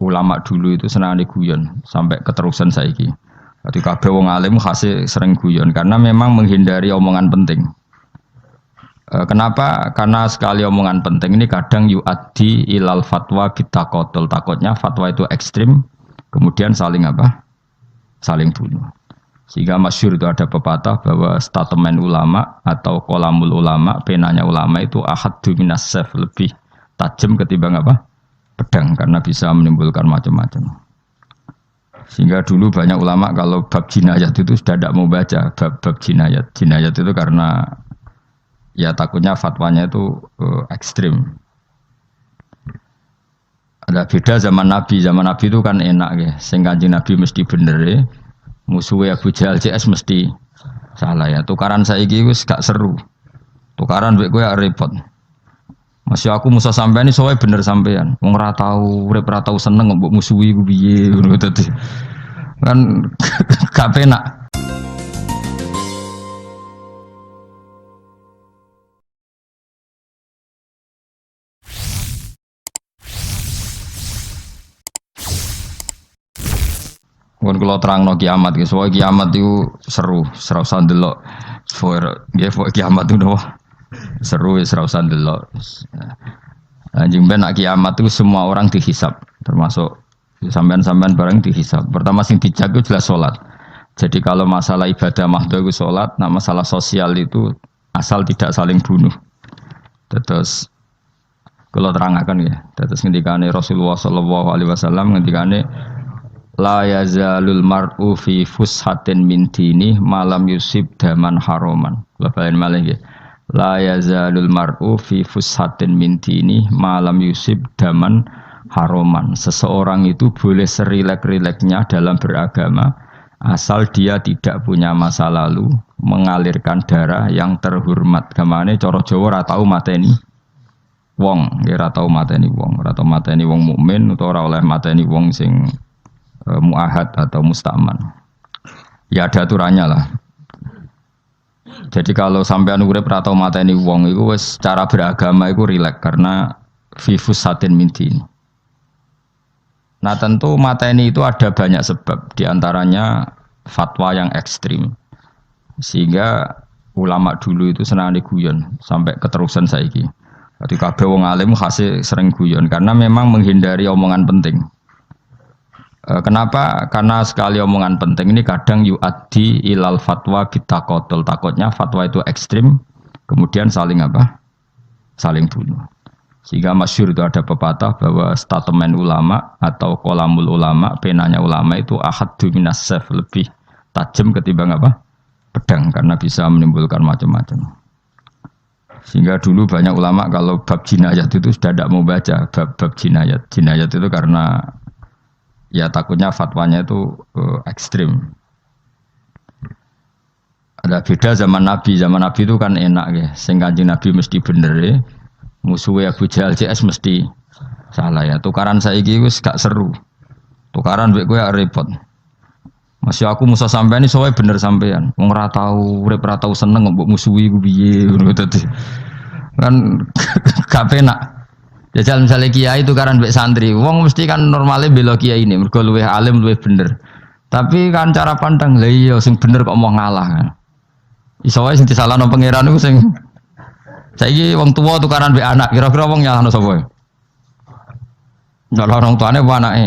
ulama dulu itu senang guyon sampai keterusan saiki. Jadi kabeh wong alim khase sering guyon karena memang menghindari omongan penting. Kenapa? Karena sekali omongan penting ini kadang yu'addi ilal fatwa bitaqatul. Takutnya fatwa itu ekstrim, kemudian saling apa? Saling bunuh. Sehingga masyhur itu ada pepatah bahwa statement ulama atau kolamul ulama, penanya ulama itu ahaddu minas sayf, lebih tajam ketimbang apa? Pedang, karena bisa menimbulkan macam-macam. Sehingga dulu banyak ulama kalau bab jinayat itu sudah tidak mau baca bab jinayat. Jinayat itu karena ya takutnya fatwanya itu ekstrim. Ada beda zaman Nabi itu kan enak ya. Sing Kanjeng Nabi mesti bener ya. Musuhnya Abu Jahal CS mesti salah ya. Tukaran saiki wis gak seru. Tukaran mbek kowe repot. Masih aku musuh sampean iki sowe bener sampean. Wong ora tau urip ora tau seneng mbok musuhi ku piye ngono dadi. Kan gak penak. Kon kula terangno kiamat iki, soal kiamat itu seru, ora usah ndelok. Kiamat itu seru wis ora usah ndelok. Anjing ben kiamat itu semua orang dihisab, termasuk sampean-sampean bareng dihisab. Pertama sing dijaga jelas salat. Jadi kalau masalah ibadah mahdhu itu salat, nah masalah sosial itu asal tidak saling bunuh. Terus kalau terangaken ya, terus ngendikane Rasulullah sallallahu alaihi wasallam ngendikane la yazalul mar'u fi fushatin min dini malam yusib daman haroman. Labain malih nggih. La yazalul mar'u fi fushatin min dini malam yusib daman haroman. Seseorang itu boleh serilek-rileknya dalam beragama asal dia tidak punya masa lalu mengalirkan darah yang terhormat. Kamane cara Jawa ora tau mateni wong, ora tau mateni wong, ora tau mateni wong mukmin utawa ora oleh mateni wong sing mu'ahad atau musta'man. Ya ada aturannya lah. Jadi kalau sampean urip ra tau mateni wong iku wis cara beragama iku rileks karena fifus satin mintin. Nah tentu mateni itu ada banyak sebab, diantaranya fatwa yang ekstrim. Sehingga ulama dulu itu senang guyon sampai keterusan saiki. Jadi kabeh wong alim khase sering guyon karena memang menghindari omongan penting. Kenapa? Karena sekali omongan penting ini kadang yu'addi ilal fatwa bitaqatul. Takutnya fatwa itu ekstrim, kemudian saling apa? Saling bunuh. Sehingga masyhur itu ada pepatah bahwa statement ulama atau kolamul ulama, penanya ulama itu ahaddu minas sayf, lebih tajam ketimbang apa? Pedang, karena bisa menimbulkan macam-macam. Sehingga dulu banyak ulama kalau bab jinayat itu sudah tidak mau baca bab jinayat. Jinayat itu karena ya takutnya fatwanya itu ekstrim. Ada beda zaman Nabi itu kan enak ya. Sing Kanjeng Nabi mesti bener ya. Musuhnya Abu Jahal CS mesti salah ya. Tukaran saiki wis gak seru. Tukaran mbek kowe repot. Masih aku musuh sampean iki sowe bener sampean. Wong ora tau urip ora tau seneng mbok musuhi ku piye ngono dadi. Kan gak penak. Jajal misalnya kiai itu karena mbek santri, wong mesti kan normalnya bela kiai ini, mergo luwih alim luwih bener. Tapi kan cara pandang lah iya sing bener kok mau ngalah kan. Iso wae sing disalahno pangeran iku sing saiki wong tuwa tukaran mbek anak, kira-kira wong nyalahno sapa? Nyalahno orang tuane apa anake?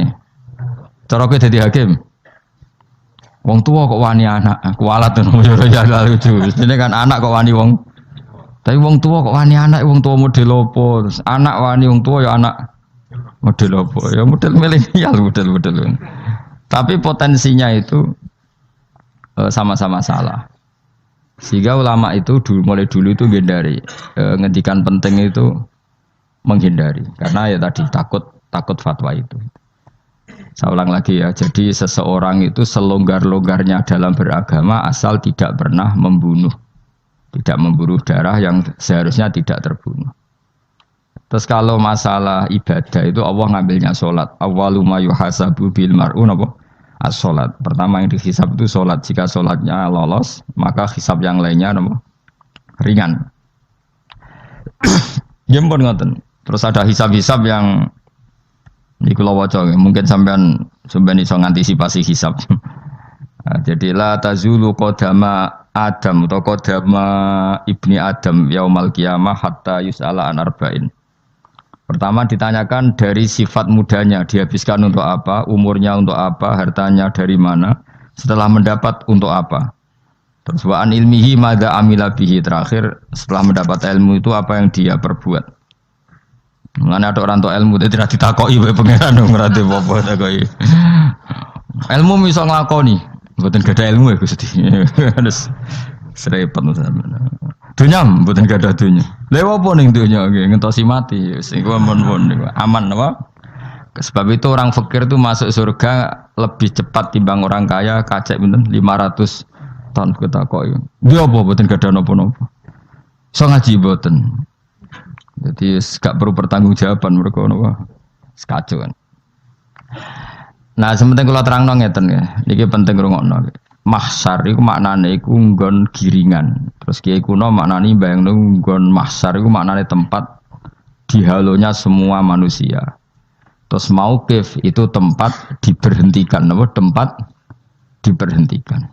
Cara kowe dadi hakim. Wong tuwa kok wani anak, kualat ngono ya lucu. Mestine kan anak kok wani wong. Tapi wong tua kok wani anak, wong tua model opo? Terus anak wani wong tua ya anak model opo? Ya model milenial, model. Tapi potensinya itu sama-sama salah. Sehingga ulama itu mulai dulu itu menghindari ngendikan penting itu menghindari. Karena ya tadi takut fatwa itu. Saya ulang lagi ya. Jadi seseorang itu selonggar-longgarnya dalam beragama asal tidak pernah membunuh. Tidak memburu darah yang seharusnya tidak terbunuh. Terus kalau masalah ibadah itu Allah ngambilnya sholat. Awwalu ma yuhasabu bil mar'u napa? As-sholat. Pertama yang dihisab itu sholat. Jika sholatnya lolos, maka hisab yang lainnya napa? Ringan. Jempol ngoten. Terus ada hisab-hisab yang Iku lho waca mungkin sampean iso ngantisipasi hisab. Nah, jadi la tazulu qadama Adam atau qadama ibni Adam yaumal qiyamah hatta yus'ala an arba'in. Pertama ditanyakan dari sifat mudanya, dihabiskan untuk apa, umurnya untuk apa, hartanya dari mana, setelah mendapat untuk apa. Terus wa an ilmihi madza amila bihi, terakhir setelah mendapat ilmu itu apa yang dia perbuat. Mengenai ada orang tua ilmu itu tidak ditakoki wae pangeran ngerti apa takoki. Ilmu iso nglakoni, mboten gadah ilmu ya Gusti. Terus serepet sampean. Dunya mboten gadah dunya. Lha apa ning dunya nggih ngentosi mati sing aman apa? Sebab itu orang fakir itu masuk surga lebih cepat timbang orang kaya kacek pinten 500 tahun ketakoki. Dia apa mboten gadah napa-napa. So ngaji mboten. Jadi gak perlu pertanggungjawaban mereka napa sekacau kan. Nah, sementing kula terangno ngeten ya. Niki penting rungokno. Mahsyar iku maknane iku nggon giringan. Terus kiai kuno maknane bayangno nggon mahsyar iku maknane tempat dihalonya semua manusia. Terus mauqif itu tempat diberhentikan, napa tempat diberhentikan.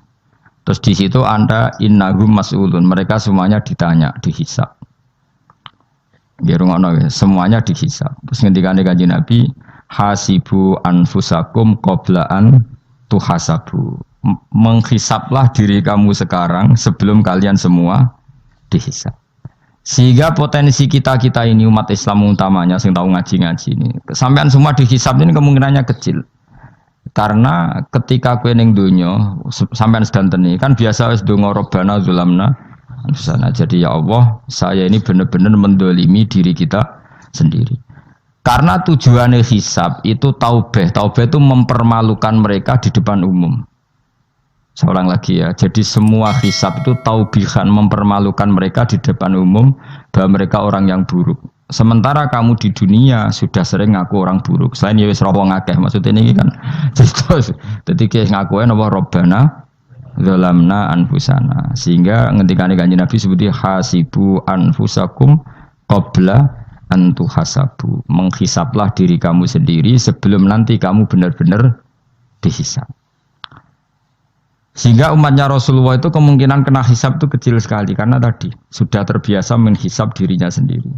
Terus di situ Anda innahum mas'ulun, mereka semuanya ditanya, dihisab. Semuanya dihisab. Terus ngendikane Kanjeng Nabi, hasibu anfusakum qabla an tuhasabu. Menghisablah diri kamu sekarang sebelum kalian semua dihisab. Sehingga potensi kita ini umat Islam utamanya sing tahu ngaji-ngaji ini, sampean semua dihisab ini kemungkinannya kecil. Karena ketika kowe ning donya sampean sedantene kan biasa wis donga Rabbana zulamna sana. Jadi ya Allah, saya ini benar-benar mendolimi diri kita sendiri. Karena tujuannya hisab itu taubah. Taubah itu mempermalukan mereka di depan umum. Saya ulang lagi ya. Jadi semua hisab itu taubihan, mempermalukan mereka di depan umum bahwa mereka orang yang buruk. Sementara kamu di dunia sudah sering ngaku orang buruk. Selain ya wis rawa ngakeh, maksudnya ini kan. Jadi ngakuin apa Rabbana zalamna anfusana, sehingga ngendikane Kanjeng Nabi sebuti hasibu anfusakum qabla an tuhasabu. Menghisablah diri kamu sendiri sebelum nanti kamu benar-benar dihisab. Sehingga umatnya Rasulullah itu kemungkinan kena hisab itu kecil sekali karena tadi sudah terbiasa menghisab dirinya sendiri.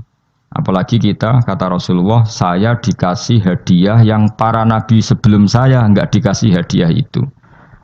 Apalagi kita, kata Rasulullah, saya dikasih hadiah yang para nabi sebelum saya enggak dikasih hadiah itu.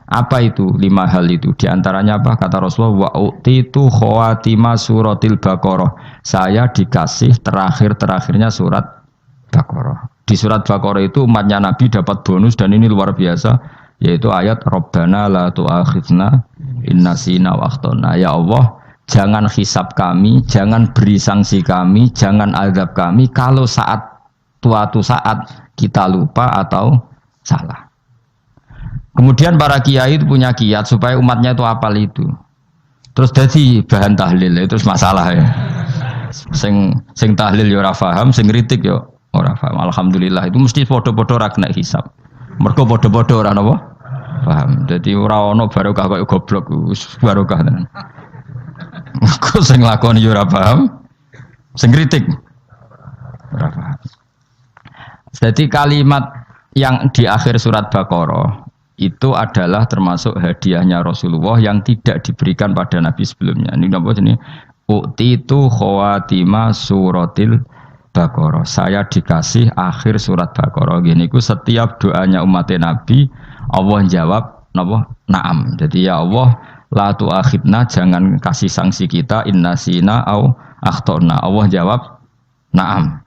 Apa itu? 5 hal itu. Di antaranya apa? Kata Rasulullah, wa utitu khawatima suratil Baqarah. Saya dikasih terakhirnya surat Baqarah. Di surat Baqarah itu umatnya Nabi dapat bonus dan ini luar biasa, yaitu ayat Rabbana la tu'akhidna inna sina wa akhtana. Ya Allah, jangan hisab kami, jangan beri sanksi kami, jangan azab kami kalau suatu saat kita lupa atau salah. Kemudian para kiai itu punya kiat supaya umatnya itu hafal itu. Terus jadi bahan tahlil itu masalah ya. Sing tahlil ya ora paham, sing kritik ya ora paham. Alhamdulillah itu mesti podo-podo ra kena hisab. Mergo podo-podo ora napa? Paham. Jadi ora ono barokah kaya goblok wis barokah tenan. Mergo sing lakoni ya ora paham, sing kritik ora paham. Jadi kalimat yang di akhir surat Baqarah itu adalah termasuk hadiahnya Rasulullah yang tidak diberikan pada Nabi sebelumnya. Ini apa jenis? Utitu khawatima suratil Baqarah. Saya dikasih akhir surat Baqarah. Gini ku setiap doanya umat Nabi Allah jawab napa? Naam. Jadi ya Allah, la tu'akhidna, jangan kasih sanksi kita inna sina au akhtona. Allah jawab naam.